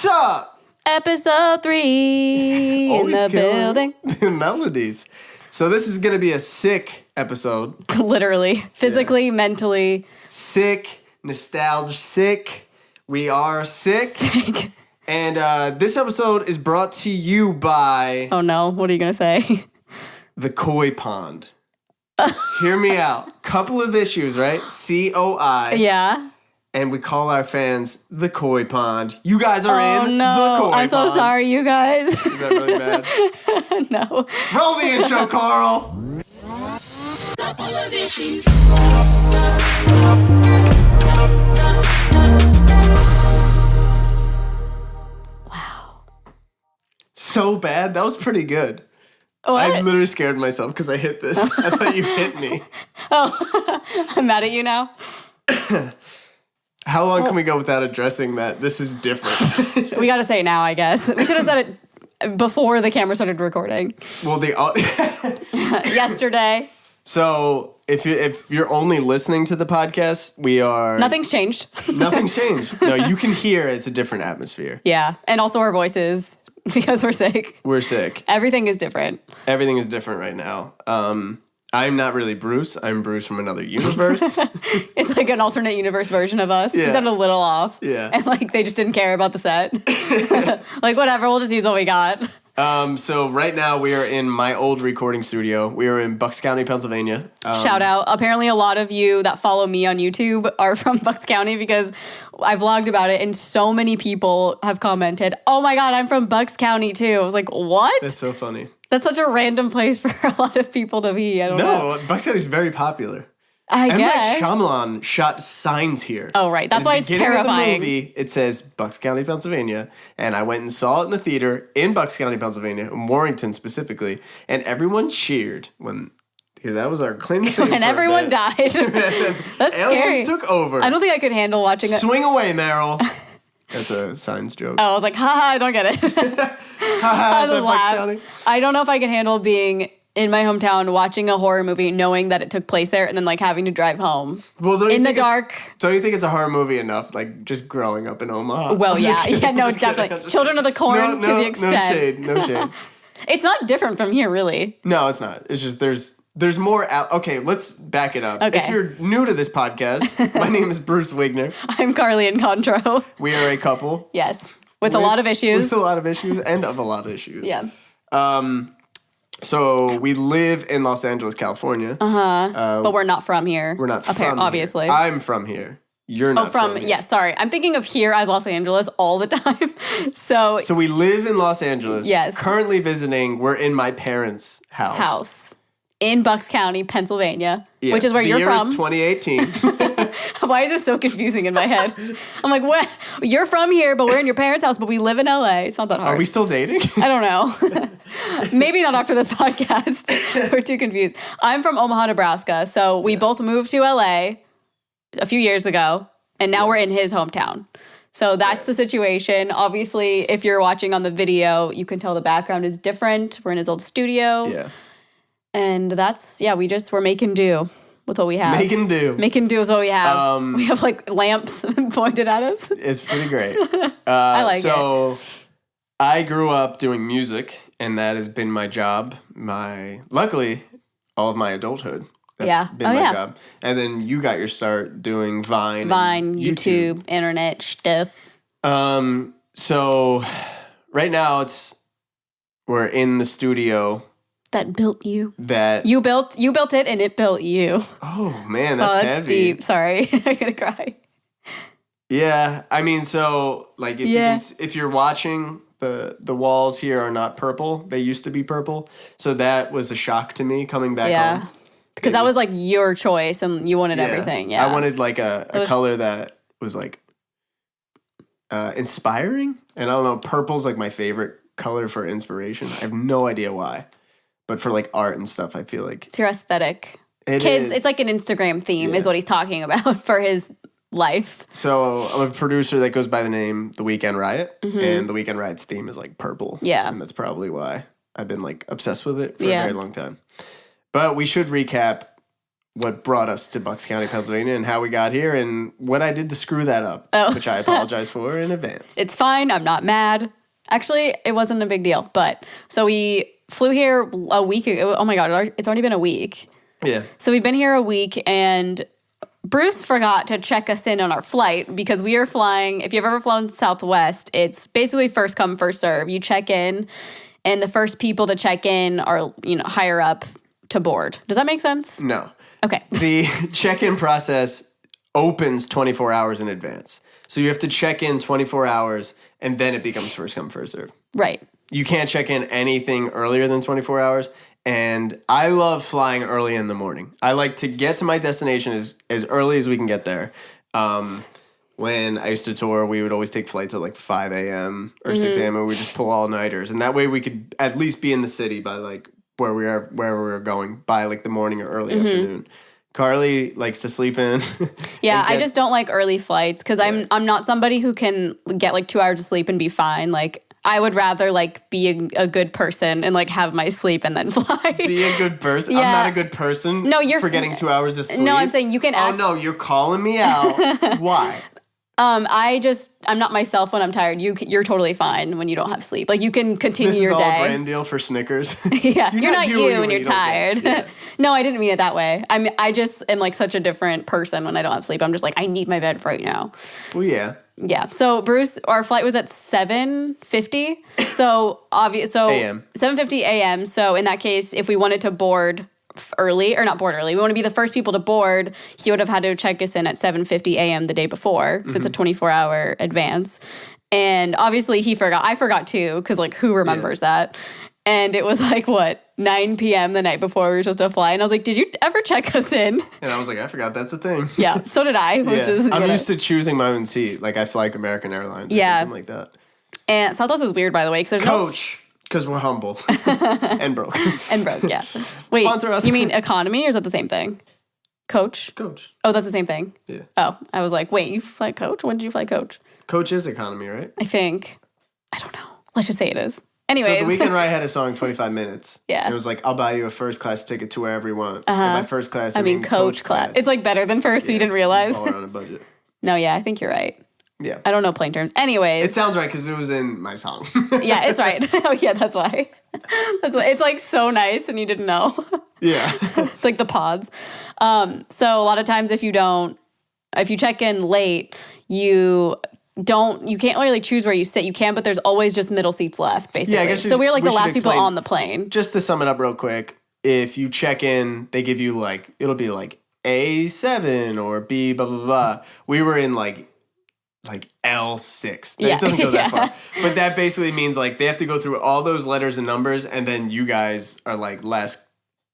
What's up? Episode 3 in the building. The melodies. So this is going to be a sick episode. Literally. Physically, mentally. Sick. Nostalgia sick. We are sick. And this episode is brought to you by... Oh no, what are you going to say? The Koi Pond. Hear me out. Couple of issues, right? COI. Yeah. And we call our fans the Koi Pond. You guys are in no. the Koi Pond. I'm so sorry, you guys. Is that really bad? No. Roll the intro, Carl. Couple of issues. Wow. So bad. That was pretty good. What? I literally scared myself because I hit this. I thought you hit me. Oh, I'm mad at you now. How long can we go without addressing that this is different? We got to say it now, I guess. We should have said it before the camera started recording. Well, Yesterday. So if you're only listening to the podcast, we are... Nothing's changed. Nothing's changed. No, you can hear it's a different atmosphere. Yeah, and also our voices, because we're sick. We're sick. Everything is different. Everything is different right now. I'm not really Bruce. I'm Bruce from another universe. It's like an alternate universe version of us. Yeah. We sound a little off. Yeah. And like they just didn't care about the set. Like whatever, we'll just use what we got. So right now we are in my old recording studio. We are in Bucks County, Pennsylvania. Shout out. Apparently a lot of you that follow me on YouTube are from Bucks County because I vlogged about it and so many people have commented, "Oh my God, I'm from Bucks County too." I was like, what? That's so funny. That's such a random place for a lot of people to be. I don't know. No, Bucks County is very popular. I M. guess. Night Shyamalan shot signs here. Oh, right. That's why it's terrifying. Of the movie, it says Bucks County, Pennsylvania, and I went and saw it in the theater in Bucks County, Pennsylvania, in Warrington specifically, and everyone cheered because that was our claim to fame. When everyone died. That's aliens scary. took over. I don't think I could handle watching it. Swing away, Meryl. That's a Signs joke. Oh, I was like, haha, I don't get it. Is that Bucks County? I don't know if I can handle being in my hometown watching a horror movie knowing that it took place there and then like having to drive home in the dark. Don't you think it's a horror movie enough? Like just growing up in Omaha. Well, yeah. Kidding, Yeah, no, just kidding, definitely. Children of the Corn to the extent. No shade. It's not different from here, really. No, it's not. It's just there's more okay, let's back it up. Okay. If you're new to this podcast, my name is Bruce Wigner. I'm Carly Incontro. We are a couple. Yes. With a lot of issues. With a lot of issues and of a lot of issues. Yeah. So we live in Los Angeles, California. But we're not from here. We're not from obviously. Here. I'm from here. You're not from here. Yeah, sorry. I'm thinking of here as Los Angeles all the time. So we live in Los Angeles. Yes. Currently visiting, we're in my parents' house. In Bucks County, Pennsylvania, Yeah. which is where you're from. The year is 2018. Why is this so confusing in my head? I'm like, what? You're from here, but we're in your parents' house, but we live in LA. It's not that hard. Are we still dating? I don't know. Maybe not after this podcast. We're too confused. I'm from Omaha, Nebraska. So we both moved to LA a few years ago, and now we're in his hometown. So that's the situation. Obviously, if you're watching on the video, you can tell the background is different. We're in his old studio. Yeah. And that's, we're making do with what we have. Making do with what we have. We have like lamps pointed at us. It's pretty great. I like it. So I grew up doing music, and that has been my job. Luckily, all of my adulthood. That's been my job. And then you got your start doing Vine, YouTube, internet stuff. So right now we're in the studio. That built you. That you built it and it built you. Oh man, that's heavy. Deep. Sorry, I'm gonna cry. Yeah, I mean, so like if you're watching, the walls here are not purple. They used to be purple, so that was a shock to me coming back home. Because that was like your choice and you wanted everything. Yeah, I wanted like a color that was like inspiring, and I don't know, purple's like my favorite color for inspiration. I have no idea why. But for like art and stuff, I feel like it's your aesthetic. Kids, it's like an Instagram theme is what he's talking about for his life. So I'm a producer that goes by the name The Weekend Riot, and The Weekend Riot's theme is like purple. Yeah. And that's probably why I've been like obsessed with it for a very long time. But we should recap what brought us to Bucks County, Pennsylvania, and how we got here, and what I did to screw that up, which I apologize for in advance. It's fine. I'm not mad. Actually, it wasn't a big deal. But so we flew here a week ago. Oh my God, it's already been a week. Yeah. So we've been here a week, and Bruce forgot to check us in on our flight because we are flying. If you've ever flown Southwest, it's basically first come, first serve. You check in, and the first people to check in are, higher up to board. Does that make sense? No. Okay. The check-in process opens 24 hours in advance. So you have to check in 24 hours, and then it becomes first come, first serve. Right. You can't check in anything earlier than 24 hours. And I love flying early in the morning. I like to get to my destination as early as we can get there. When I used to tour, we would always take flights at like 5 a.m. or 6 a.m. and we just pull all-nighters. And that way we could at least be in the city by like wherever we were going by like the morning or early afternoon. Carly likes to sleep in. Yeah, I just don't like early flights because I'm not somebody who can get like 2 hours of sleep and be fine. Like I would rather like be a good person and like have my sleep and then fly. Be a good person? Yeah. I'm not a good person. No, you're for getting 2 hours of sleep. No, I'm saying you can. Oh no, you're calling me out. Why? I'm not myself when I'm tired. You're totally fine when you don't have sleep. Like you can continue your day. This is all a brand deal for Snickers. Yeah, you're not you when you're tired. Yeah. No, I didn't mean it that way. I just am like such a different person when I don't have sleep. I'm just like I need my bed right now. Well, yeah. Yeah. So Bruce, our flight was at 7:50. So a.m. 7:50 a.m. So in that case, if we wanted to board early, or not board early, we want to be the first people to board, he would have had to check us in at 7:50 a.m. the day before, because it's a 24-hour advance. And obviously he forgot. I forgot too, because like who remembers that? And it was like, 9 p.m. the night before we were supposed to fly. And I was like, did you ever check us in? And I was like, I forgot that's a thing. Yeah, so did I. I'm used to choosing my own seat. Like I fly like American Airlines or something like that. And Southwest is weird, by the way, because there's Coach. Because we're humble and broke. And broke, yeah. Wait, sponsor us. You mean economy, or is that the same thing? Coach? Coach. Oh, that's the same thing? Yeah. Oh, I was like, wait, you fly Coach? When did you fly Coach? Coach is economy, right? I think. I don't know. Let's just say it is. Anyways. So the Weekend Ride had a song, 25 Minutes. Yeah. It was like, I'll buy you a first class ticket to wherever you want. And by first class, I mean coach class. It's like better than first, so you didn't realize. All on a budget. No, yeah, I think you're right. Yeah. I don't know plane terms. Anyways. It sounds right because it was in my song. Yeah, it's right. Oh, yeah, that's why. It's like so nice and you didn't know. Yeah. It's like the pods. So a lot of times if you check in late, you can't really choose where you sit. You can, but there's always just middle seats left, basically. Yeah, I guess so we're like the last people on the plane. Just to sum it up real quick, if you check in, they give you like, it'll be like A7 or B blah, blah, blah. We were in like L6. It doesn't go that far. But that basically means like they have to go through all those letters and numbers, and then you guys are like last.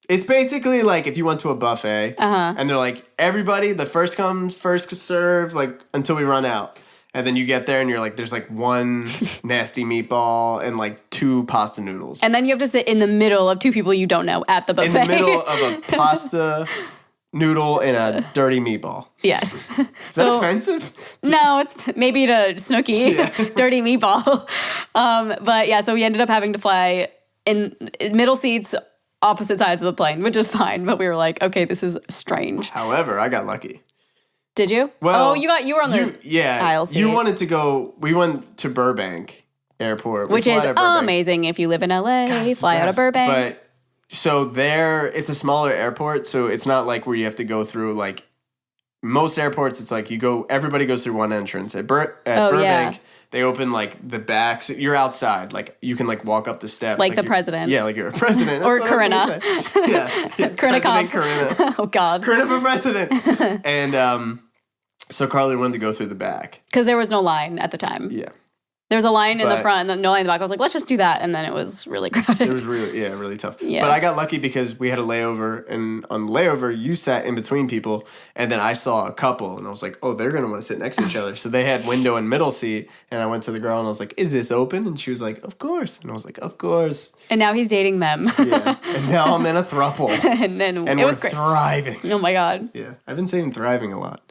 It's basically like if you went to a buffet and they're like, everybody, the first comes, first serve, like until we run out. And then you get there and you're like, there's like one nasty meatball and like 2 pasta noodles. And then you have to sit in the middle of 2 people you don't know at the buffet. In the middle of a pasta noodle and a dirty meatball. Yes. Is that offensive? No, it's maybe to Snooki. Yeah. Dirty meatball. But yeah, so we ended up having to fly in middle seats, opposite sides of the plane, which is fine. But we were like, okay, this is strange. However, I got lucky. Did you? Well, you were on the aisle seat. You wanted to go. We went to Burbank Airport, which is amazing. If you live in LA, fly out of Burbank. But so there, it's a smaller airport, so it's not like where you have to go through like most airports. It's like everybody goes through one entrance. At Burbank, they open like the back. So you're outside, like you can like walk up the steps, like the president. Yeah, like you're a president, or Corinna. Yeah, Corinna. Oh God, Corinna for president. And so Carly wanted to go through the back because there was no line at the time. Yeah. There was a line in the front and no line in the back. I was like, let's just do that. And then it was really crowded. It was really tough. Yeah. But I got lucky because we had a layover. And on the layover, you sat in between people. And then I saw a couple. And I was like, oh, they're going to want to sit next to each other. So they had window and middle seat. And I went to the girl and I was like, is this open? And she was like, of course. And I was like, of course. And now he's dating them. Yeah. And now I'm in a throuple. and we're thriving. Oh, my God. Yeah. I've been saying thriving a lot.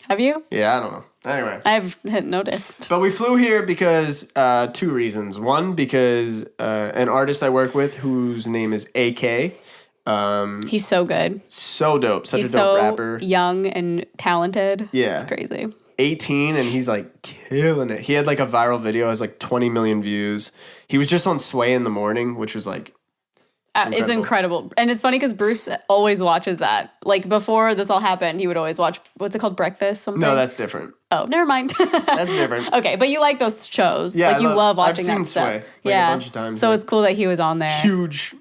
Have you? Yeah, I don't know. Anyway. I've noticed. But we flew here because 2 reasons. One, because an artist I work with whose name is AK He's so good. So dope. Such He's a dope so rapper. young and talented. Yeah. It's crazy. 18 and he's like killing it. He had like a viral video, has like 20 million views. He was just on Sway in the Morning, which was like incredible. It's incredible. And it's funny because Bruce always watches that. Like before this all happened, he would always watch, what's it called? Breakfast? Something? No, that's different. Oh, never mind. That's different. Okay, but you like those shows. Yeah, like you love watching I've seen that stuff. Sway like a bunch of times. So it's cool that he was on there. Huge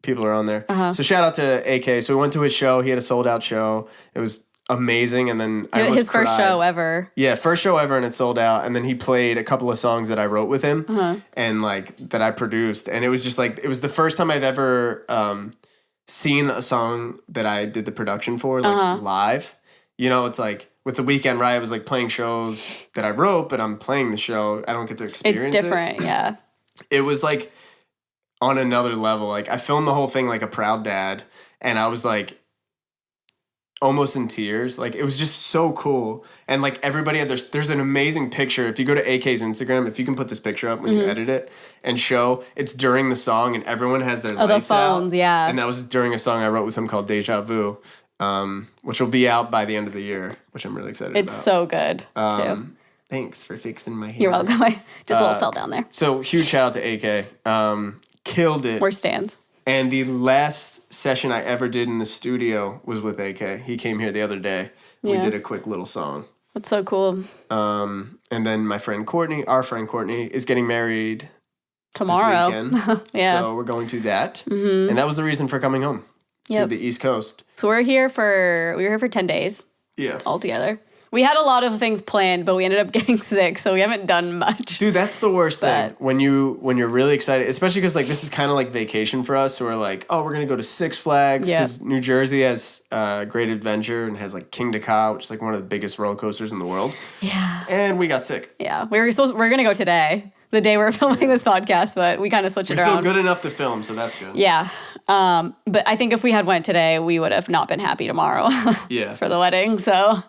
people are on there. So shout out to AK. So we went to his show. He had a sold out show. It was amazing. And then I almost his first cried. show ever. Yeah, first show ever, and it sold out. And then he played a couple of songs that I wrote with him and like that I produced. And it was just like, it was the first time I've ever seen a song that I did the production for like live. You know, it's like with The Weeknd, right? I was like playing shows that I wrote, but I'm playing the show. I don't get to experience it. It's different, yeah. It was like on another level. Like I filmed the whole thing like a proud dad, and I was like almost in tears. Like it was just so cool. And like everybody had there's an amazing picture. If you go to AK's Instagram, if you can put this picture up when you edit it and show, it's during the song and everyone has their lights the phones, out. yeah. And that was during a song I wrote with him called Deja Vu, which will be out by the end of the year, which I'm really excited about. It's so good, too. Thanks for fixing my hair. You're welcome. I just a little fell down there. So huge shout out to AK. Killed it. We're stands. And the last session I ever did in the studio was with AK. He came here the other day. We did a quick little song. That's so cool. And then our friend Courtney, is getting married tomorrow. This weekend. Yeah. So we're going to that. And that was the reason for coming home to the East Coast. So we were here for 10 days. Yeah. Altogether. We had a lot of things planned, but we ended up getting sick, so we haven't done much. Dude, that's the worst thing. When you're really excited, especially because like this is kind of like vacation for us. So we're like, oh, we're gonna go to Six Flags because New Jersey has Great Adventure and has like King Ka, which is like one of the biggest roller coasters in the world. Yeah. And we got sick. Yeah, we're gonna go today, the day we're filming this podcast, but we kind of switched it around. We feel good enough to film, so that's good. Yeah. But I think if we had went today, we would have not been happy tomorrow. For the wedding. So.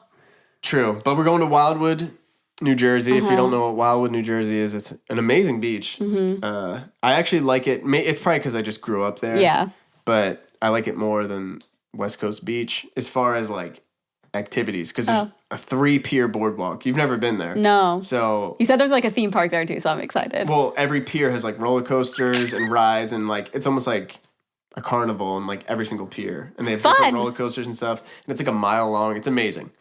True, but we're going to Wildwood, New Jersey. If you don't know what Wildwood, New Jersey is, it's an amazing beach. I actually like it. It's probably because I just grew up there. Yeah. But I like it more than West Coast Beach as far as like activities because there's a 3-pier boardwalk. You've never been there. No. So you said there's like a theme park there too, so I'm excited. Well, every pier has like roller coasters and rides and like it's almost like a carnival in like every single pier. And they have different roller coasters and stuff. And it's like a mile long. It's amazing.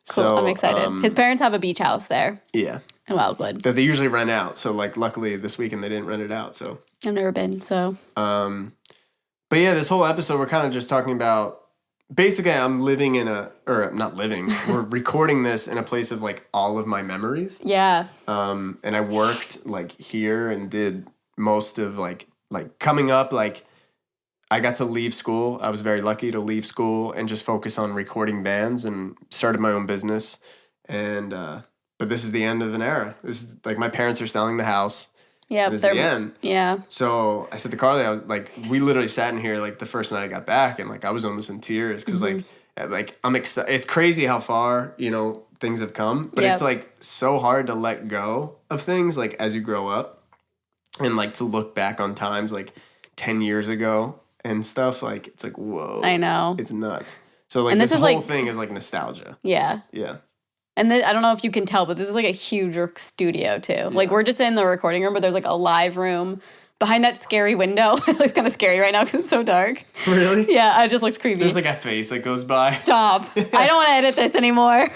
Cool. So, I'm excited. His parents have a beach house there. Yeah. In Wildwood. That they usually rent out. So, like, luckily this weekend they didn't rent it out. So I've never been, so. But yeah, this whole episode we're kind of just talking about. Basically, I'm living we're recording this in a place of like all of my memories. Yeah. And I worked like here and did most of like coming up like. I got to leave school. I was very lucky to leave school and just focus on recording bands and started my own business. And but this is the end of an era. This is like my parents are selling the house. Yeah, this is the end. Yeah. So I said to Carly, I was like, we literally sat in here like the first night I got back, and like I was almost in tears because like I'm excited. It's crazy how far things have come, but it's like so hard to let go of things like as you grow up, and like to look back on times like 10 years ago. And stuff like it's like whoa, I know, it's nuts. So like this whole thing is like nostalgia. Yeah, yeah. And I don't know if you can tell, but this is like a huge studio too. Yeah. Like we're just in the recording room, but there's like a live room behind that scary window. It looks kind of scary right now because it's so dark. Really? Yeah, it just looks creepy. There's like a face that goes by. Stop! I don't want to edit this anymore.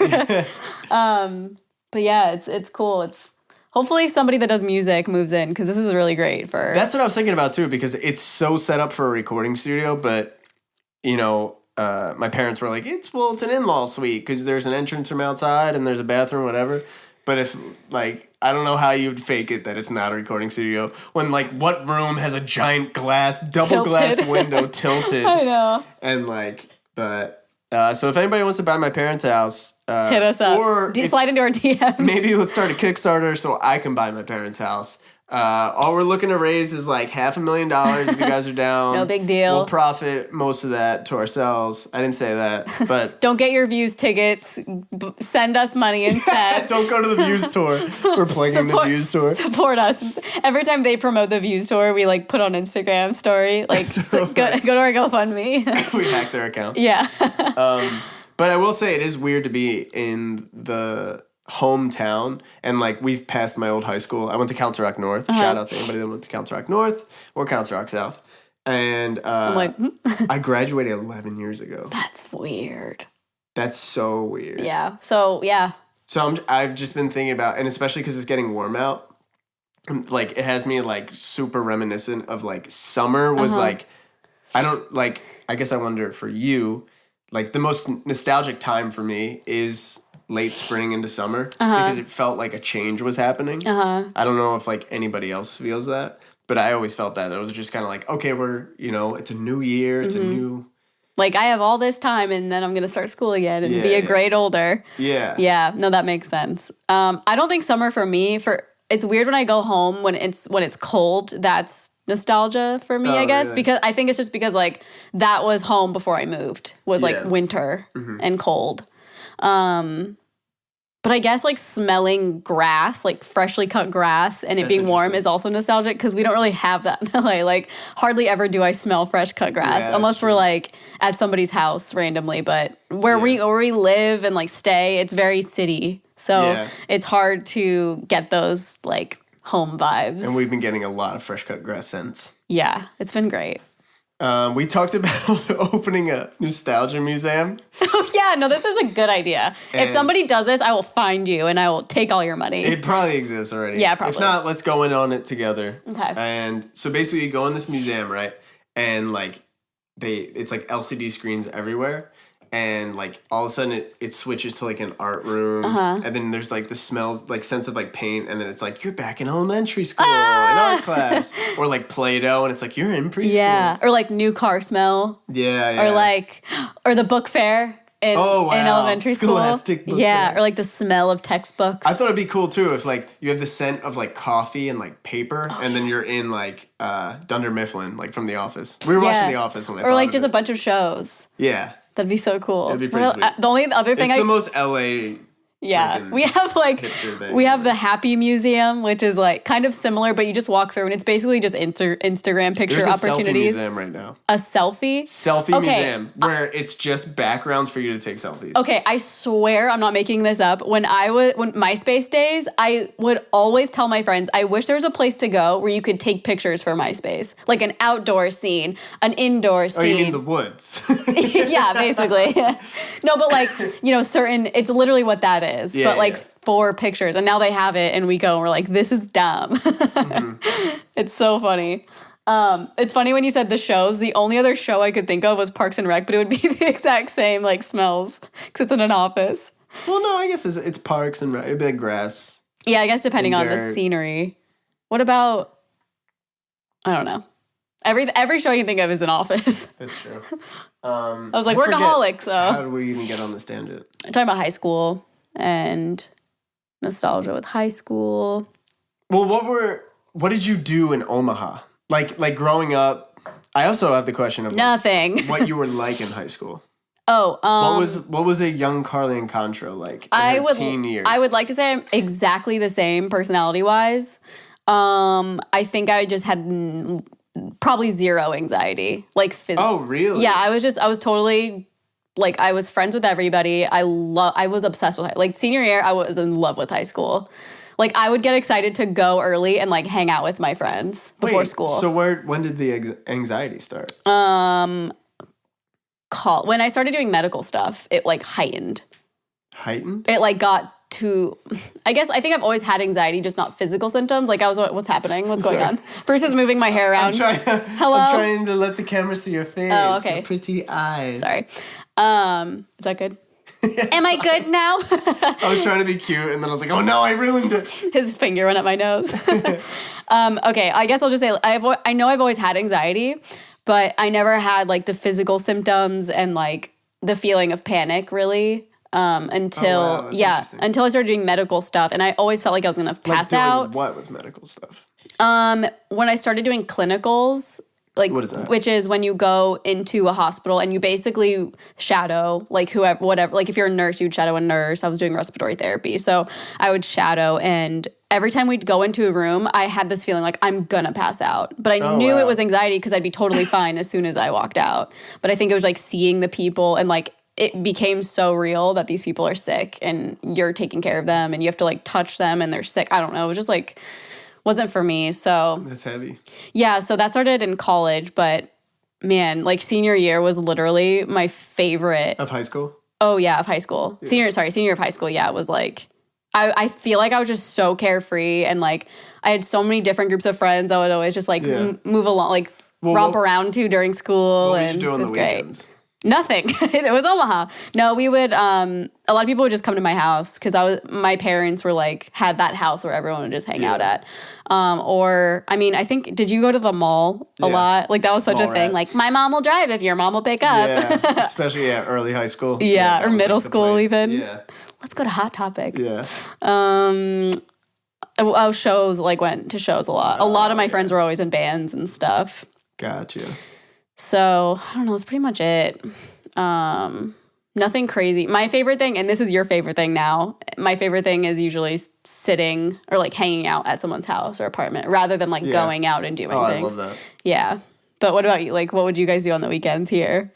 But yeah, it's cool. It's. Hopefully somebody that does music moves in because this is really great for... That's what I was thinking about too because it's so set up for a recording studio, but, my parents were like, it's an in-law suite because there's an entrance from outside and there's a bathroom, whatever. But if, like, I don't know how you'd fake it that it's not a recording studio when, like, what room has a giant double glass window tilted? I know. And, like, but... so if anybody wants to buy my parents' house... hit us up. Or slide into our DM. Maybe let's start a Kickstarter so I can buy my parents' house. All we're looking to raise is like $500,000 if you guys are down. No big deal. We'll profit most of that to ourselves. I didn't say that, but don't get your Views tickets. Send us money instead. Don't go to the Views tour. We're plugging the Views tour. Support us. Every time they promote the Views tour, we like put on Instagram story like go to our GoFundMe. We hack their accounts. Yeah. But I will say it is weird to be in the hometown, and like we've passed my old high school. I went to Council Rock North. Shout out to anybody that went to Council Rock North or Council Rock South. And I'm like, I graduated 11 years ago. That's weird. That's so weird. Yeah. So yeah. So I've just been thinking about, and especially because it's getting warm out, like it has me like super reminiscent of like summer was like, I guess I wonder for you, like the most nostalgic time for me is late spring into summer because it felt like a change was happening. I don't know if like anybody else feels that, but I always felt that. It was just kind of like, okay, it's a new year. It's a new... Like, I have all this time, and then I'm going to start school again and be a grade older. Yeah. Yeah. No, that makes sense. I don't think summer for me, it's weird when I go home when it's cold. That's nostalgia for me, I guess. Really? Because I think it's just because, like, that was home before I moved, was, like, winter and cold. But I guess, like, smelling grass, like, freshly cut grass and it being warm is also nostalgic because we don't really have that in LA. Like, hardly ever do I smell fresh cut grass unless we're, like, at somebody's house randomly. But where we live and, like, stay, it's very city. So it's hard to get those, like, home vibes. And we've been getting a lot of fresh cut grass scents. Yeah, it's been great. We talked about opening a nostalgia museum. Oh, yeah. No, this is a good idea. And if somebody does this, I will find you and I will take all your money. It probably exists already. Yeah, probably. If not, let's go in on it together. Okay. And so basically you go in this museum, right? And like it's like LCD screens everywhere. And like all of a sudden it switches to like an art room, and then there's like the smells, like sense of like paint, and then it's like you're back in elementary school in art class, or like Play-Doh, and it's like you're in preschool. Yeah, or like new car smell. Yeah. Or the book fair in elementary school. Scholastic book fair. Fair. Or like the smell of textbooks. I thought it'd be cool too if like you have the scent of like coffee and like paper, and then you're in like Dunder Mifflin, like from The Office. We were watching The Office when I or like just a bunch of shows. Yeah. That'd be so cool. That'd be pretty sweet. The only other thing it's the most LA. Yeah, we have the Happy Museum, which is like kind of similar, but you just walk through and it's basically just Instagram picture There's opportunities. There's a selfie museum right now. A selfie Museum where it's just backgrounds for you to take selfies. Okay, I swear I'm not making this up. When MySpace days, I would always tell my friends, I wish there was a place to go where you could take pictures for MySpace, like an outdoor scene, an indoor scene. Oh, you mean the woods? Yeah, basically. No, but like it's literally what that is. Yeah, but like 4 pictures, and now they have it, and we go and we're like, this is dumb. It's so funny. It's funny when you said the shows. The only other show I could think of was Parks and Rec, but it would be the exact same like smells because it's in an office. Well, no, I guess it's Parks and Rec. It'd be like grass. Yeah, I guess depending on the scenery. What about? I don't know. Every show you can think of is an office. That's true. I was like, workaholic. So how did we even get on this tangent? I'm talking about high school and nostalgia with high school. Well, what did you do in Omaha? Like growing up. I also have the question of nothing. What you were like in high school. Oh, what was a young Carly Incontro like in her teen years? I would like to say I'm exactly the same personality wise. I think I just had probably zero anxiety. Like oh, really? Yeah, I was totally like I was friends with everybody. I was obsessed with like senior year. I was in love with high school. Like I would get excited to go early and like hang out with my friends before school. So when did the anxiety start? When I started doing medical stuff, it like heightened. Heightened? It like got to, I think I've always had anxiety, just not physical symptoms. Like what's happening? What's going on? Bruce is moving my hair around. Hello? I'm trying to let the camera see your face. Oh, okay. Your pretty eyes. Sorry. Is that good? Am I good now? I was trying to be cute, and then I was like, oh no, I ruined it. His finger went up my nose. Okay, I guess I'll just say, I know I've always had anxiety, but I never had like the physical symptoms and like the feeling of panic really until until I started doing medical stuff, and I always felt like I was gonna pass out. What with medical stuff? When I started doing clinicals, like what is that? Which is when you go into a hospital and you basically shadow like whoever, whatever. Like if you're a nurse, you'd shadow a nurse. I was doing respiratory therapy, so I would shadow, and every time we'd go into a room, I had this feeling like I'm gonna pass out. But I knew it was anxiety because I'd be totally fine as soon as I walked out. But I think it was like seeing the people, and like it became so real that these people are sick and you're taking care of them and you have to like touch them and they're sick. I don't know. It was just like, wasn't for me. So that's heavy. Yeah. So that started in college, but man, like senior year was literally my favorite. Of high school? Oh yeah, of high school. Yeah. Senior year of high school. Yeah, it was like, I feel like I was just so carefree, and like I had so many different groups of friends I would always just like move along, like romp around to during school. What and did you do on it was the weekends? Great. Nothing. It was Omaha. No, we would, a lot of people would just come to my house because my parents were like, had that house where everyone would just hang out at. Or, I mean, I think, did you go to the mall a lot? Like that was such mall a thing. Rat. Like my mom will drive if your mom will pick up. Yeah, especially early high school. Yeah, or middle school even. Yeah. Let's go to Hot Topic. Yeah. Shows, like went to shows a lot. A lot of my friends were always in bands and stuff. Gotcha. So, I don't know, that's pretty much it. Nothing crazy. My favorite thing, and this is your favorite thing now, my favorite thing is usually sitting or like hanging out at someone's house or apartment rather than like going out and doing things. I love that. Yeah. But what about you? Like, what would you guys do on the weekends here?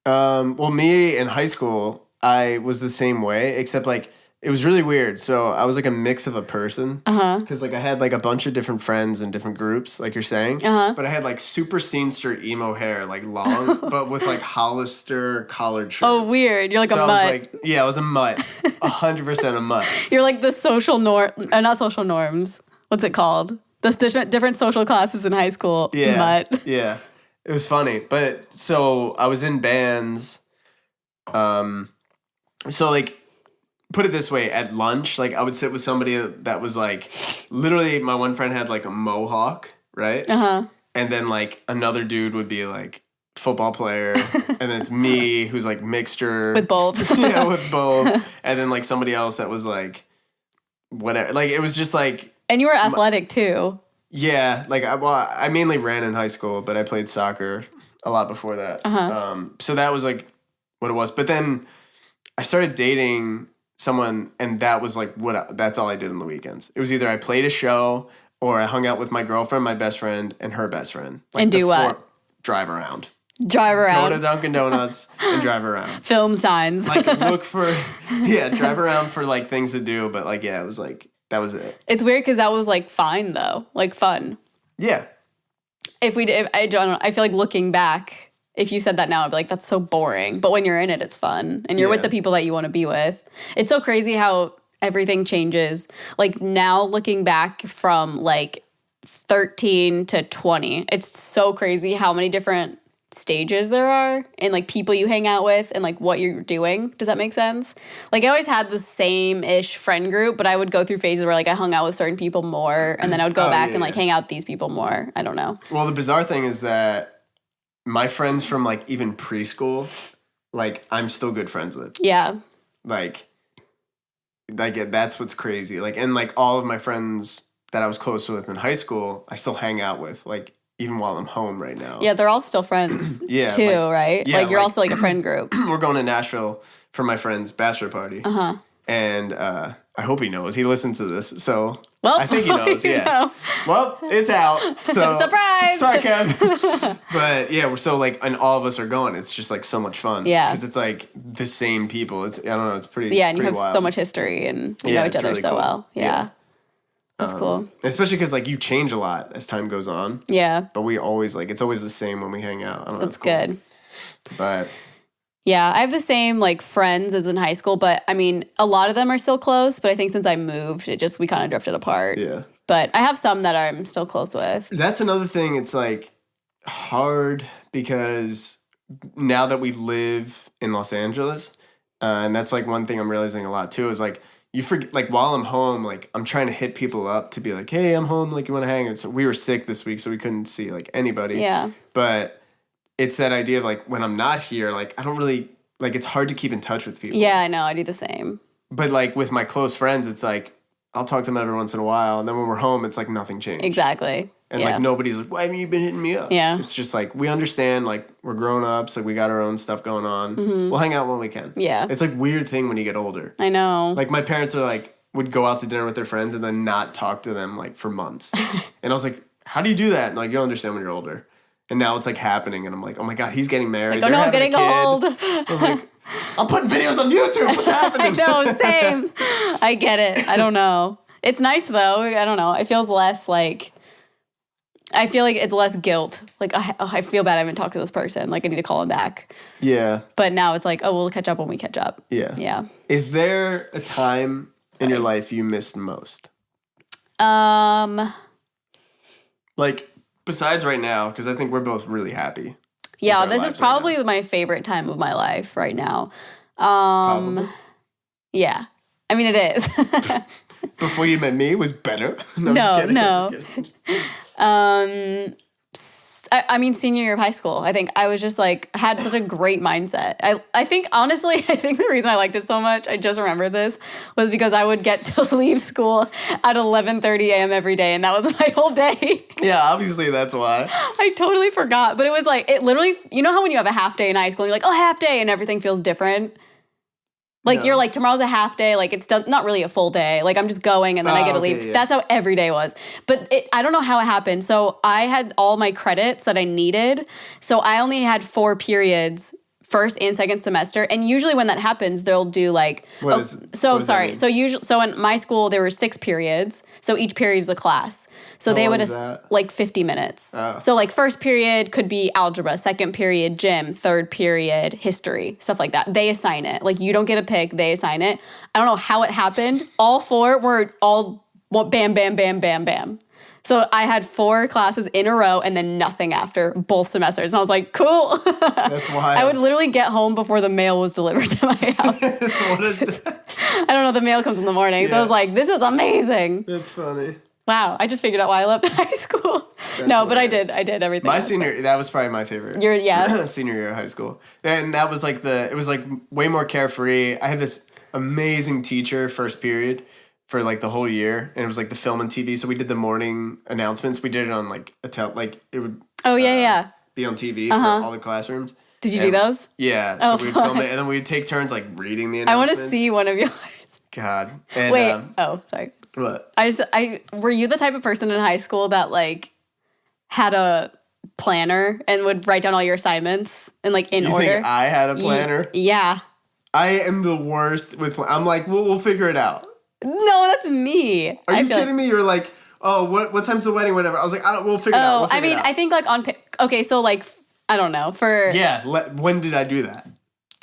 Well, me in high school, I was the same way, except like it was really weird. So I was like a mix of a person. Because like I had like a bunch of different friends in different groups, like you're saying. But I had like super scenester emo hair, like long, but with like Hollister collared shirts. Oh, weird. You're like a mutt. I was a mutt. 100% a mutt. You're like the social not social norms. What's it called? The different social classes in high school. Yeah. Mutt. Yeah. It was funny. But so I was in bands. So like, put it this way, at lunch, like I would sit with somebody that was like, literally my one friend had like a mohawk, right? And then like another dude would be like football player, and then it's me who's like mixture. With both. Yeah, with both. And then like somebody else that was like, whatever. Like it was just like. And you were athletic too. Yeah, like I mainly ran in high school, but I played soccer a lot before that. So that was like what it was. But then I started dating someone, and that was like that's all I did on the weekends. It was either I played a show or I hung out with my girlfriend, my best friend, and her best friend. Like and do what? Drive around. Drive around. Go to Dunkin' Donuts and drive around. Film signs. Like look for, drive around for like things to do. But like, it was like, that was it. It's weird because that was like fine though, like fun. Yeah. If I don't know, I feel like looking back, if you said that now, I'd be like, that's so boring. But when you're in it, it's fun. And you're with the people that you want to be with. It's so crazy how everything changes. Like now looking back from like 13 to 20, it's so crazy how many different stages there are and like people you hang out with and like what you're doing. Does that make sense? Like I always had the same-ish friend group, but I would go through phases where like I hung out with certain people more and then I would go back and like hang out with these people more. I don't know. Well, the bizarre thing is that my friends from like even preschool, like I'm still good friends with. Yeah. Like that's what's crazy. Like, and like all of my friends that I was close with in high school, I still hang out with, like even while I'm home right now. Yeah, they're all still friends too, right? Yeah, like you're also like a friend group. We're going to Nashville for my friend's bachelor party. And I hope he knows. He listens to this, so I think he knows. Yeah. Know. Well, it's out. So surprise. Sorry, Kev. But yeah, we're so like, and all of us are going. It's just like so much fun. Yeah. Because it's like the same people. It's I don't know. It's pretty. Yeah, and you have wild. so much history, and you know each other really so well. Yeah. That's cool. Especially because like you change a lot as time goes on. Yeah. But we always like it's always the same when we hang out. I don't know, That's cool. Good. But. Yeah, I have the same like friends as in high school, but I mean, a lot of them are still close, but I think since I moved, we kind of drifted apart. Yeah. But I have some that I'm still close with. That's another thing. It's like hard because now that we live in Los Angeles, and that's like one thing I'm realizing a lot too, is like you forget, like while I'm home, like I'm trying to hit people up to be like, hey, I'm home, like you want to hang? And so we were sick this week, so we couldn't see like anybody. Yeah. But it's that idea of like when I'm not here, like I don't really like, it's hard to keep in touch with people. Yeah, I know. I do the same. But, like, with my close friends, it's like, I'll talk to them every once in a while. And then when we're home, it's like nothing changed. Exactly. And, like, nobody's like, why haven't you been hitting me up? Yeah. It's just like, we understand, like, we're grown-ups. Like, we got our own stuff going on. Mm-hmm. We'll hang out when we can. Yeah. It's, like, weird thing when you get older. I know. Like, my parents are, like, would go out to dinner with their friends and then not talk to them, like, for months. And I was like, how do you do that? And, like, you'll understand when you're older. And now it's, like, happening. And I'm like, oh, my God, he's getting married. Like, oh, no, I'm getting old. I was like, I'm putting videos on YouTube. What's happening? I know, same. I get it. I don't know. It's nice, though. I don't know. It feels less, like... I feel like it's less guilt. Like, I feel bad I haven't talked to this person. Like, I need to call him back. Yeah. But now it's like, oh, we'll catch up when we catch up. Yeah. Yeah. Is there a time in your life you missed most? Like, besides right now, because I think we're both really happy. Yeah, this is probably my favorite time of my life right now. Probably. Yeah. I mean, it is. Before you met me, it was better. No. I mean, senior year of high school. I think I was just like, had such a great mindset. I think, honestly, I think the reason I liked it so much, I just remember this, was because I would get to leave school at 11:30 a.m. every day, and that was my whole day. Yeah, obviously that's why. I totally forgot. But it was like, it literally, you know how when you have a half day in high school, and you're like, oh, half day, and everything feels different? Like, you're like, tomorrow's a half day. Like, it's not really a full day. Like, I'm just going and then I get to leave. Yeah. That's how every day was. But I don't know how it happened. So I had all my credits that I needed. So I only had 4 periods first and second semester. And usually when that happens, they'll do like... So in my school, there were 6 periods. So each period is a class. So they would like 50 minutes. Oh. So like first period could be algebra, second period gym, third period history, stuff like that. They assign it. Like you don't get a pick, they assign it. I don't know how it happened. All 4 were all bam, bam, bam, bam, bam. So I had 4 classes in a row and then nothing after both semesters. And I was like, cool. That's wild. I would literally get home before the mail was delivered to my house. What is that? I don't know. The mail comes in the morning. Yeah. So I was like, this is amazing. That's funny. Wow, I just figured out why I left high school. But I did everything. My senior, that was probably my favorite. Senior year of high school. And that was like it was like way more carefree. I had this amazing teacher first period for like the whole year. And it was like the film and TV. So we did the morning announcements. We did it on like it would be on TV for all the classrooms. Did you do those? Yeah. So we'd film it and then we'd take turns like reading the announcements. I want to see one of yours. God. And, wait. Sorry. What? Were you the type of person in high school that like had a planner and would write down all your assignments and like in order? You think I had a planner? Yeah. I am the worst with. I'm like, we'll figure it out. No, that's me. Are you kidding me? You're like, oh, what time's the wedding? Whatever. I was like, we'll figure it out. I mean, I think like so like I don't know when did I do that?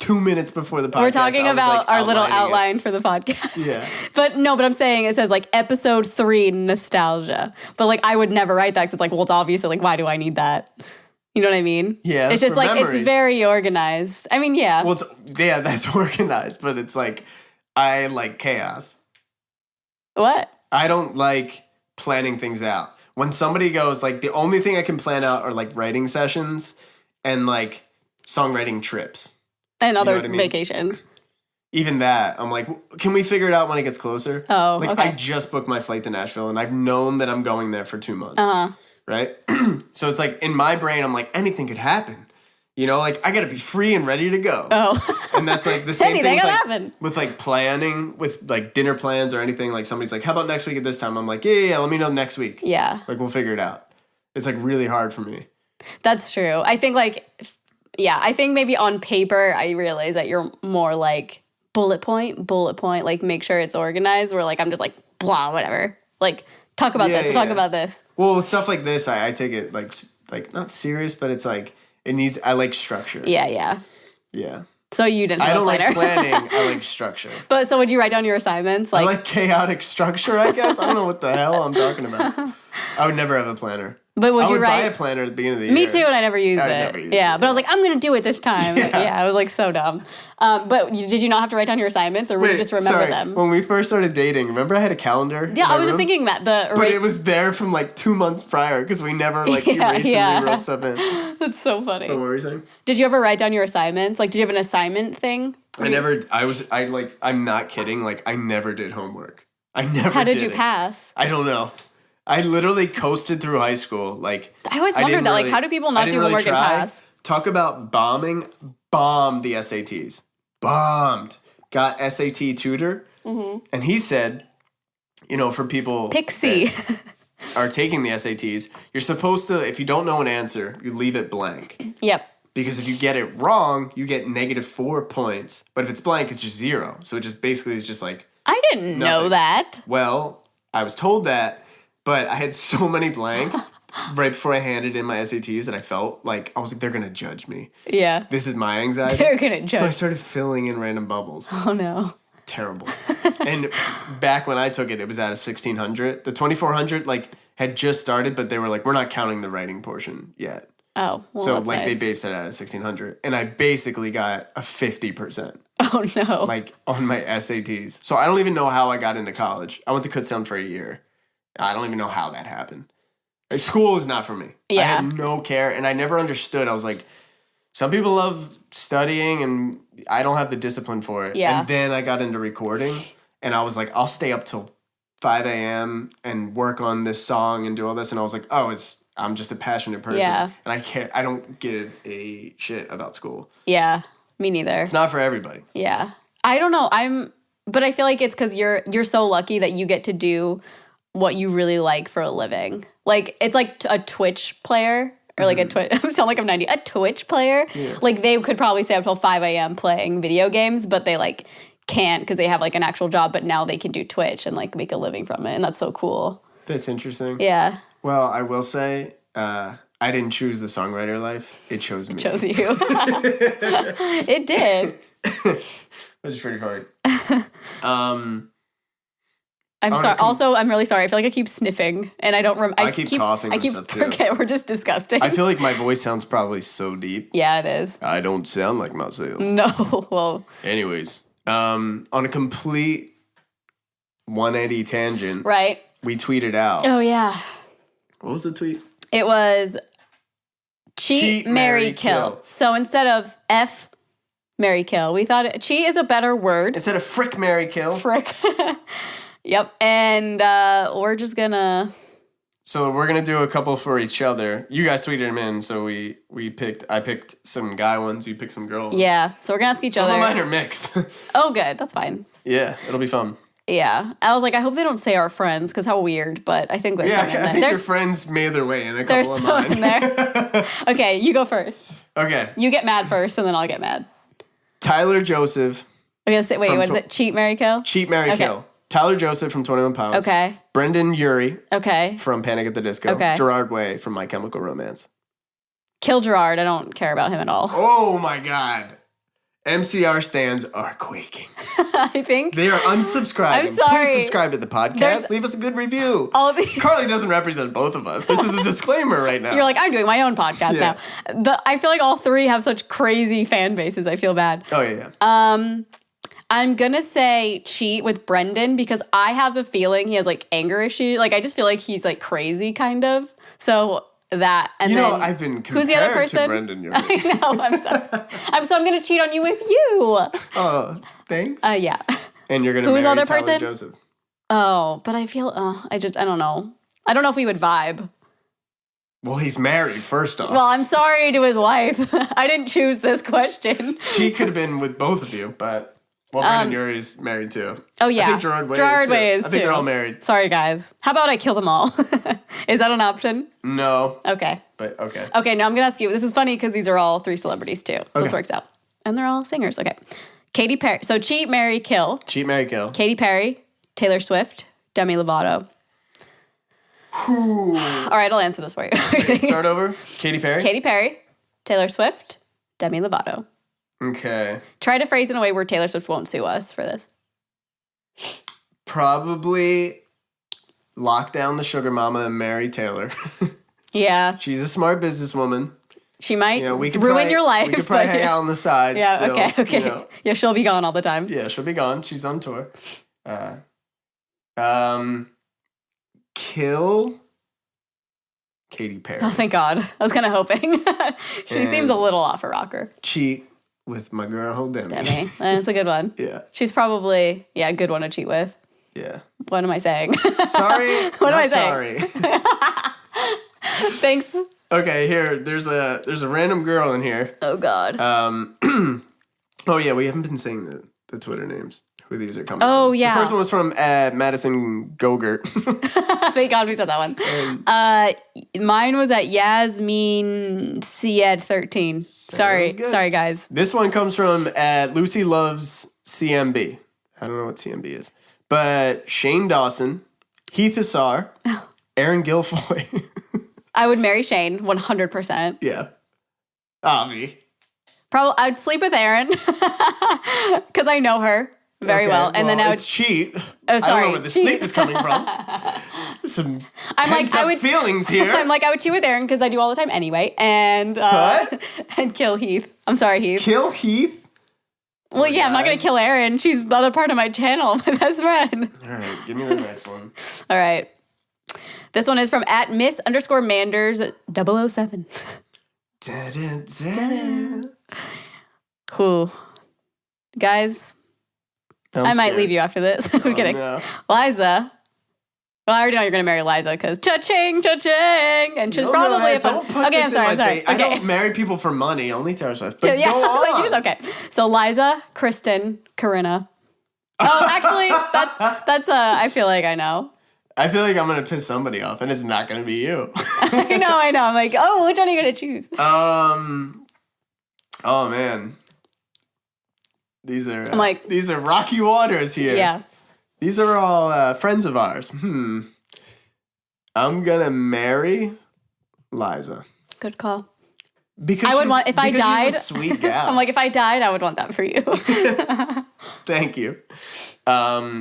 2 minutes before the podcast. We're talking about our little outline for the podcast. Yeah. But I'm saying it says like episode 3 nostalgia. But like I would never write that because it's like, well, it's obviously like, why do I need that? You know what I mean? Yeah. It's just like, memories. It's very organized. I mean, yeah. Well, that's organized, but it's like, I like chaos. What? I don't like planning things out. When somebody goes like, the only thing I can plan out are like writing sessions and like songwriting trips. And other vacations. Even that, I'm like, can we figure it out when it gets closer? Oh, like, okay. I just booked my flight to Nashville, and I've known that I'm going there for 2 months. Right? So it's like, in my brain, I'm like, anything could happen. You know, like, I gotta be free and ready to go. Oh. And that's like the same thing with, with like planning, with like dinner plans or anything. Like, somebody's like, how about next week at this time? I'm like, yeah, let me know next week. Yeah. Like, we'll figure it out. It's like really hard for me. That's true. I think like... Yeah, I think maybe on paper, I realize that you're more like bullet point, like make sure it's organized, where like I'm just like, blah, whatever. Like, talk about this, talk about this. Well, with stuff like this, I take it like not serious, but it's like, I like structure. Yeah. So you didn't have I don't a planner. like planning, I like structure. But so would you write down your assignments? I like chaotic structure, I guess. I don't know what the hell I'm talking about. I would never have a planner. But would I you would write? buy a planner at the beginning of the year. Me too, and I never used it. Never used yeah, it, but I was like, I'm going to do it this time. Yeah, I was like so dumb. But did you not have to write down your assignments, or would you just remember them? When we first started dating, remember I had a calendar? Yeah, I was just thinking that. But it was there from like 2 months prior because we never erased and rewrote stuff in. That's so funny. But what were you saying? Did you ever write down your assignments? Like, did you have an assignment thing? I'm not kidding. Like, I never did homework. How did you pass? I don't know. I literally coasted through high school. Like, I always wondered that. Like, how do people not do homework and pass? Talk about bombing. Bombed the SATs. Bombed. Got SAT tutor. Mm-hmm. And he said, for people Pixie are taking the SATs, you're supposed to, if you don't know an answer, you leave it blank. Yep. Because if you get it wrong, you get -4 points. But if it's blank, it's just 0. So it just basically is just like I didn't know that. Well, I was told that, but I had so many blank right before I handed in my SATs that I felt like, I was like, they're going to judge me. Yeah. This is my anxiety. They're going to judge. So I started filling in random bubbles. Oh, no. Terrible. And back when I took it, it was at a 1600. The 2400, had just started, but they were like, we're not counting the writing portion yet. Oh, well, so, that's nice. They based it at a 1600. And I basically got a 50%. Oh, no. On my SATs. So I don't even know how I got into college. I went to Kutztown for a year. I don't even know how that happened. School is not for me. Yeah. I had no care, and I never understood. I was like, some people love studying, and I don't have the discipline for it. Yeah. And then I got into recording, and I was like, I'll stay up till 5 a.m. and work on this song and do all this. And I was like, I'm just a passionate person. Yeah. And I don't give a shit about school. Yeah. Me neither. It's not for everybody. Yeah. I don't know. But I feel like it's because you're so lucky that you get to do what you really like for a living. Like, it's like a Twitch player or like a Twitch. I sound like I'm 90. A Twitch player. Yeah. Like, they could probably stay up till 5 a.m. playing video games, but they can't because they have an actual job, but now they can do Twitch and make a living from it. And that's so cool. That's interesting. Yeah. Well, I will say, I didn't choose the songwriter life. It chose me. It chose you. It did. Which is pretty funny. I'm sorry. Also, I'm really sorry. I feel like I keep sniffing, and I don't remember. I keep coughing. I keep forget. We're just disgusting. I feel like my voice sounds probably so deep. Yeah, it is. I don't sound like myself. No. Well. Anyways, on a complete 180 tangent. Right. We tweeted out. Oh yeah. What was the tweet? It was cheat, marry, kill. So instead of F, marry, kill, we thought cheat is a better word. Instead of frick, marry, kill. Frick. Yep. And we're just gonna. So we're gonna do a couple for each other. You guys tweeted them in, so I picked some guy ones. You picked some girl ones. Yeah. So we're gonna ask each other. Some of mine are mixed. Oh, good. That's fine. Yeah, it'll be fun. Yeah. I was like, I hope they don't say our friends, because how weird, but I think there's some in there. I think your friends made their way in a couple of mine. In there. Okay, you go first. Okay. You get mad first, and then I'll get mad. Tyler Joseph. Wait, what is it? Cheat, marry, kill? Cheat, marry, kill. Tyler Joseph from 21 Pilots. Okay. Brendan Urie. Okay. From Panic at the Disco. Okay. Gerard Way from My Chemical Romance. Kill Gerard. I don't care about him at all. Oh my God. MCR stands are quaking. I think. They are unsubscribing. I'm sorry. Please subscribe to the podcast. Leave us a good review. Carly doesn't represent both of us. This is a disclaimer right now. You're like, I'm doing my own podcast now. I feel like all three have such crazy fan bases. I feel bad. Oh, yeah. I'm going to say cheat with Brendan because I have the feeling he has anger issues. I just feel like he's crazy kind of. So that, and then I've been compared who's the other person? to Brendan Urie. I know, I'm sorry. I'm going to cheat on you with you. Oh, thanks. Yeah. And you're going to marry other Tyler person? Joseph. Oh, but I feel, I don't know. I don't know if we would vibe. Well, he's married, first off. Well, I'm sorry to his wife. I didn't choose this question. She could have been with both of you, but... Well, Brendan Urie's married too. Oh, yeah. I think Gerard Way is too. I think they're all married. Sorry, guys. How about I kill them all? Is that an option? No. Okay. But, okay. Okay, now I'm going to ask you. This is funny because these are all three celebrities too. So this works out. And they're all singers. Okay. Katy Perry. So cheat, marry, kill. Cheat, marry, kill. Katy Perry, Taylor Swift, Demi Lovato. All right, I'll answer this for you. Okay, start over. Katy Perry? Katy Perry, Taylor Swift, Demi Lovato. Okay. Try to phrase in a way where Taylor Swift won't sue us for this. Probably lock down the sugar mama and marry Taylor. Yeah. She's a smart businesswoman. She might ruin your life. We could probably hang out on the side. Yeah, still, okay. You know. Yeah, she'll be gone all the time. Yeah, she'll be gone. She's on tour. Kill Katy Perry. Oh, thank God. I was kind of hoping. She seems a little off a rocker. Cheat with my girl, Demi. That's a good one. Yeah. She's probably, a good one to cheat with. Yeah. What am I saying? Sorry. What am I saying? Sorry. Thanks. Okay, here. There's a random girl in here. Oh, God. Oh, yeah, we haven't been saying the Twitter names. Who these are coming from. Oh, yeah. The first one was from Madison Gogurt. Thank God we said that one. Mine was at Yasmin Cied 13. Sorry, guys. This one comes from Lucy Loves CMB. I don't know what CMB is. But Shane Dawson, Heath Hussar, Aaron Guilfoyle. I would marry Shane 100%. Yeah. Avi. Probably I'd sleep with Aaron because I know her very well. And then I would cheat. Oh, sorry. I don't know where the sleep is coming from. Some feelings here. I'm like, I would cheat with Aaron because I do all the time anyway. And and kill Heath. I'm sorry, Heath. Kill Heath? Well, yeah, I'm not going to kill Erin. She's the other part of my channel, my best friend. All right, give me the next one. All right. This one is from @Miss_Manders 007. Whew. Guys, I might leave you after this. I'm kidding. No. Liza. Well, I already know you're going to marry Liza because cha-ching, cha-ching. And she's probably a fun... Okay, I'm sorry. Okay. I don't marry people for money, only Taylor Swift. But go on. Okay. So Liza, Kristen, Corinna. Oh, actually, that's I feel like I know. I feel like I'm going to piss somebody off, and it's not going to be you. I know. I'm like, oh, which one are you going to choose? Oh, man. These are rocky waters here. Yeah. These are all friends of ours. I'm going to marry Liza. Good call. Because I would want, if I died, she's a sweet gal. I'm like, if I died, I would want that for you. Thank you.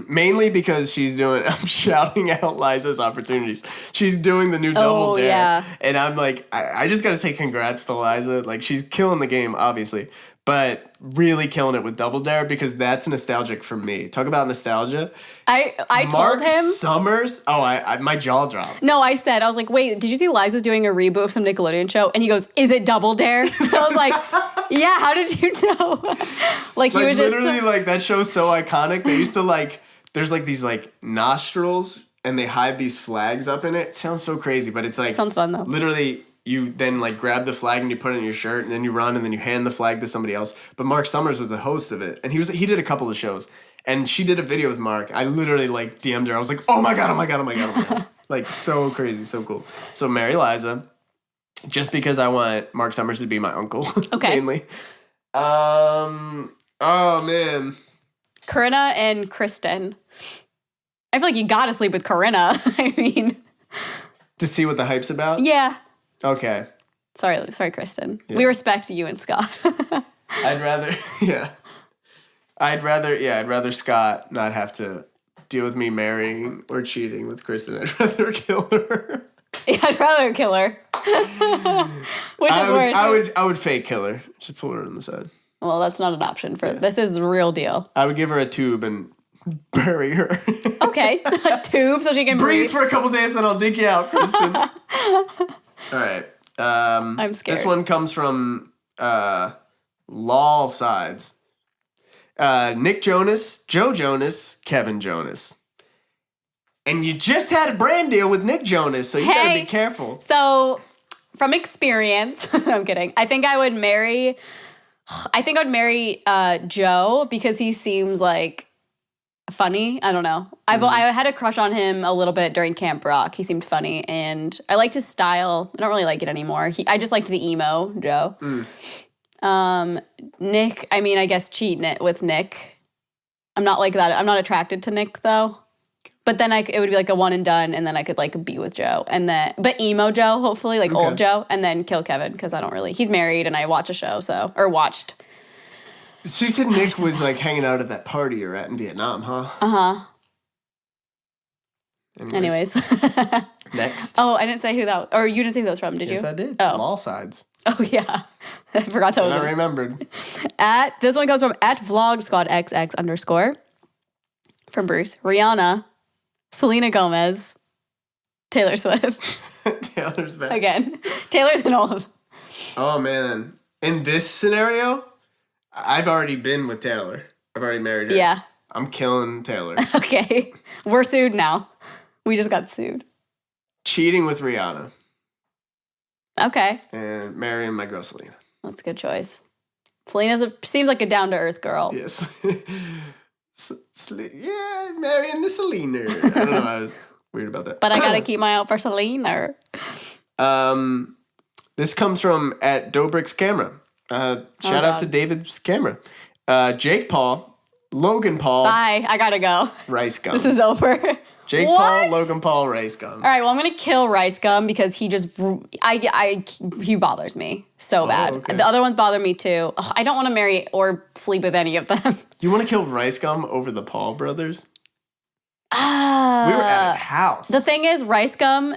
Mainly because I'm shouting out Liza's opportunities. She's doing the new Double Dare. Yeah. And I'm like, I just got to say congrats to Liza. Like, she's killing the game, obviously. But really killing it with Double Dare because that's nostalgic for me. Talk about nostalgia. I told him. Mark Summers. Oh, my jaw dropped. No, I was like, wait, did you see Liza's doing a reboot of some Nickelodeon show? And he goes, is it Double Dare? I was like, yeah, how did you know? Like he was literally just like that show's so iconic. They used to there's these nostrils and they hide these flags up in it. It sounds so crazy, but it's like sounds fun though. Literally you then grab the flag and you put it in your shirt and then you run and then you hand the flag to somebody else. But Mark Summers was the host of it and he did a couple of shows and she did a video with Mark. I literally DM'd her. I was like, oh my God. Like so crazy, so cool. So marry Liza, just because I want Mark Summers to be my uncle. Okay. Mainly. Oh man. Corinna and Kristen. I feel like you gotta sleep with Corinna. I mean, to see what the hype's about? Yeah. Okay. Sorry, Kristen. Yeah. We respect you and Scott. I'd rather Scott not have to deal with me marrying or cheating with Kristen. I'd rather kill her. Yeah, I'd rather kill her. Which is worse. I would fake kill her. Just pull her on the side. Well, that's not an option for this is the real deal. I would give her a tube and bury her. Okay. A tube so she can breathe for a couple days, then I'll dig you out, Kristen. All right. I'm scared. This one comes from LOL sides. Nick Jonas, Joe Jonas, Kevin Jonas. And you just had a brand deal with Nick Jonas, so you gotta be careful. So, from experience, I'm kidding. I think I would marry Joe because he seems funny. I don't know. I had a crush on him a little bit during Camp Rock. He seemed funny, and I liked his style. I don't really like it anymore. I just liked the emo Joe. Nick, I guess cheat with Nick. I'm not like that. I'm not attracted to Nick though. But then it would be a one and done, and then I could be with Joe, but emo Joe, hopefully, old Joe, and then kill Kevin because I don't really. He's married, and I watch a show, watched. So you said Nick was hanging out at that party you're at in Vietnam, huh? Uh-huh. Anyways. Next. Oh, I didn't say who that was. Or you didn't say who that was from, did you? Yes, I did. Oh. Law Sides. Oh, yeah. I forgot that was I remembered. This one comes from @vlogsquadxx_ from Bruce. Rihanna, Selena Gomez, Taylor Swift. Taylor's back. Again. Taylor's in all of them. Oh, man. In this scenario, I've already been with Taylor. I've already married her. Yeah. I'm killing Taylor. Okay. We're sued now. We just got sued. Cheating with Rihanna. Okay. And marrying my girl Selena. That's a good choice. Selena seems like a down-to-earth girl. Yes. Yeah, marrying the Selena. I don't know. I was weird about that. But I gotta keep my eye out for Selena. This comes from @Dobrik's Camera. Shout out to David's camera. Jake Paul, Logan Paul. Bye. I gotta go. Rice Gum. This is over. Jake Paul, Logan Paul, Rice Gum. All right, well, I'm going to kill Rice Gum because he just, he bothers me so bad. Okay. The other ones bother me too. Ugh, I don't want to marry or sleep with any of them. You want to kill Rice Gum over the Paul brothers? We were at his house. The thing is, Rice Gum,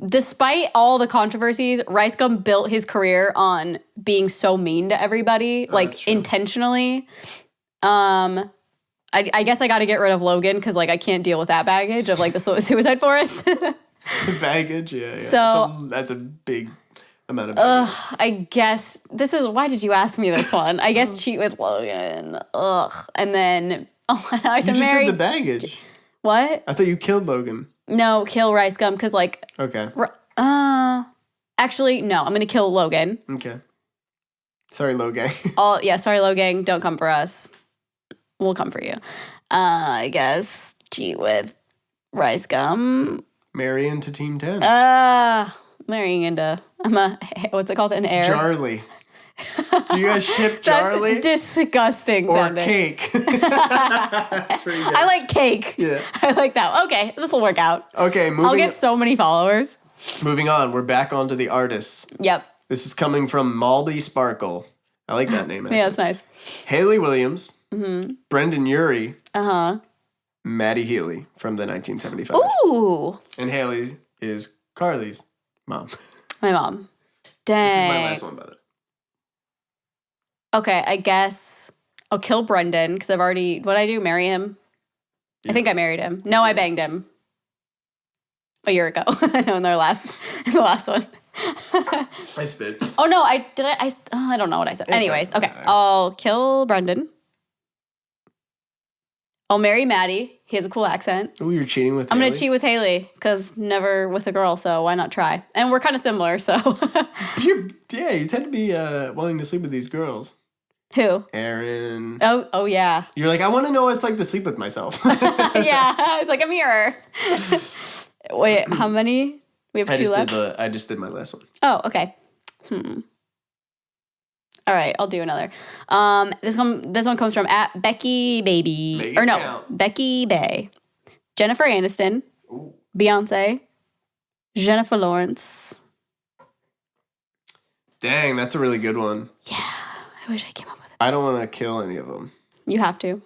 despite all the controversies, Rice Gum built his career on being so mean to everybody, like intentionally. I guess I got to get rid of Logan because, like, I can't deal with that baggage of, like, the Suicide Forest. The baggage, yeah. So that's a big amount of baggage. I guess why did you ask me this one? I guess cheat with Logan. Ugh. And then, now I have to marry. You just said the baggage. What? I thought you killed Logan. No, kill Rice Gum because, like. Okay. Actually, no, I'm going to kill Logan. Okay. Sorry, Logan. Sorry, Logan. Don't come for us. We'll come for you. I guess cheat with Rice Gum. Marry into Team 10. Marrying into, what's it called? An heir? Charlie. Do you guys ship Charlie? That's disgusting or sounding. cake. That's pretty good. I like cake. Yeah. I like that. Okay, this will work out. Okay, I'll get so many followers. Moving on, we're back onto the artists. Yep. This is coming from Malby Sparkle. I like that name. Yeah, that's nice. Haley Williams. Mm-hmm. Brendan Urie. Uh-huh. Maddie Healy from the 1975. Ooh. And Haley is Carly's mom. My mom. Dang. This is my last one, by the way. Okay, I guess I'll kill Brendan because I've already. What'd I do? Marry him? Yeah. I think I married him. No, I banged him a year ago. I know in the last one. I spit. Oh no, I don't know what I said. Anyways, okay, I'll kill Brendan. I'll marry Maddie. He has a cool accent. Oh, you're cheating with I'm Haley? going to cheat with Haley because never with a girl, so why not try? And we're kind of similar, so. you tend to be willing to sleep with these girls. Who? Aaron. Oh yeah. You're like, I want to know what it's like to sleep with myself. Yeah, it's like a mirror. Wait, how many? We have two left? I just did my last one. Oh, okay. All right, I'll do another. This one comes from @BeckyBaby. Becky Bay. Jennifer Aniston. Ooh. Beyonce. Jennifer Lawrence. Dang, that's a really good one. Yeah, I wish I came up with it. I don't want to kill any of them. You have to.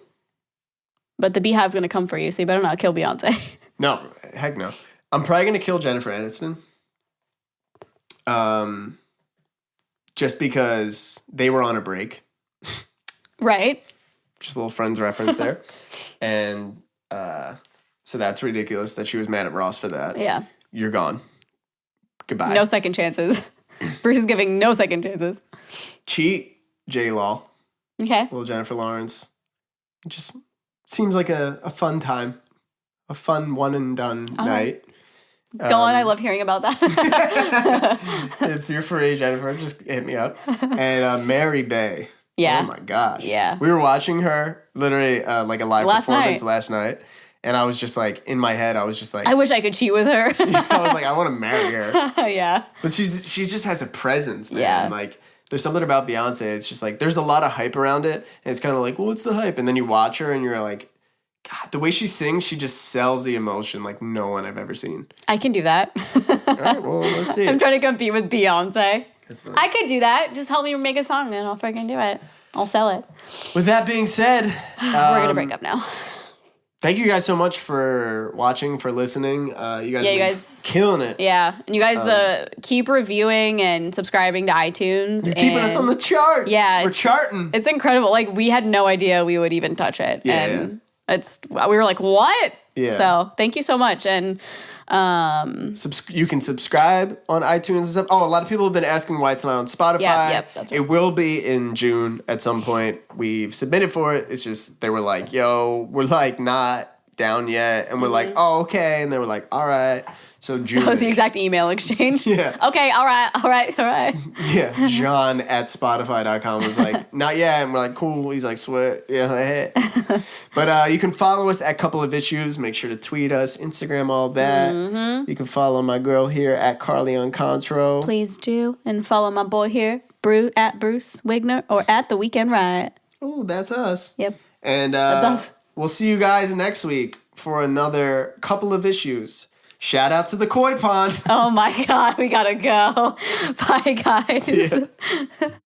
But the beehive's going to come for you, so you better not kill Beyonce. No, heck no. I'm probably going to kill Jennifer Aniston. Just because they were on a break. Right. Just a little Friends reference there. And so that's ridiculous that she was mad at Ross for that. Yeah. You're gone. Goodbye. No second chances. Bruce is giving no second chances. Cheat, J-Law. Okay. Little Jennifer Lawrence. It just seems like a fun time. A fun one and done night. Go on, I love hearing about that. If you're free, Jennifer, just hit me up. And Mary Bay. Yeah. Oh my gosh. Yeah. We were watching her literally like a live performance last night. And I was just like, in my head, I was just like, I wish I could cheat with her. I was like, I want to marry her. Yeah. But she just has a presence, man. Yeah. Like, there's something about Beyonce. It's just like, there's a lot of hype around it. And it's kind of like, well, what's the hype? And then you watch her and you're like, God, the way she sings, she just sells the emotion like no one I've ever seen. I can do that. All right, well, let's see. I'm trying to compete with Beyonce. I could do that. Just help me make a song and I'll freaking do it. I'll sell it. With that being said, we're going to break up now. thank you guys so much for watching, for listening. You guys you are guys killing it. Yeah, and you guys keep reviewing and subsibing to iTunes. You're keeping us on the charts. Yeah. We're charting. It's incredible. Like, we had no idea we would even touch it. Yeah. And we were like, what? Yeah. So thank you so much. And you can subscribe on iTunes and stuff. Oh, a lot of people have been asking why it's not on Spotify. Yep, that's right. It will be in June at some point. We've submitted for it. It's just they were like, yo, we're like not down yet. And we're like, oh, okay. And they were like, all right. So June. That was the exact email exchange. Yeah. Okay, all right. Yeah. John at Spotify.com was like, not yet. And we're like, cool. He's like, sweat. Yeah. Hey. But you can follow us at Couple of Issues. Make sure to tweet us, Instagram, all that. Mm-hmm. You can follow my girl here at Carly Incontro. Please do. And follow my boy here, at Bruce Wigner, or at The Weekend Riot. Oh, that's us. Yep. And that's us. We'll see you guys next week for another Couple of Issues. Shout out to the koi pond. Oh my God, we gotta go. Bye, guys.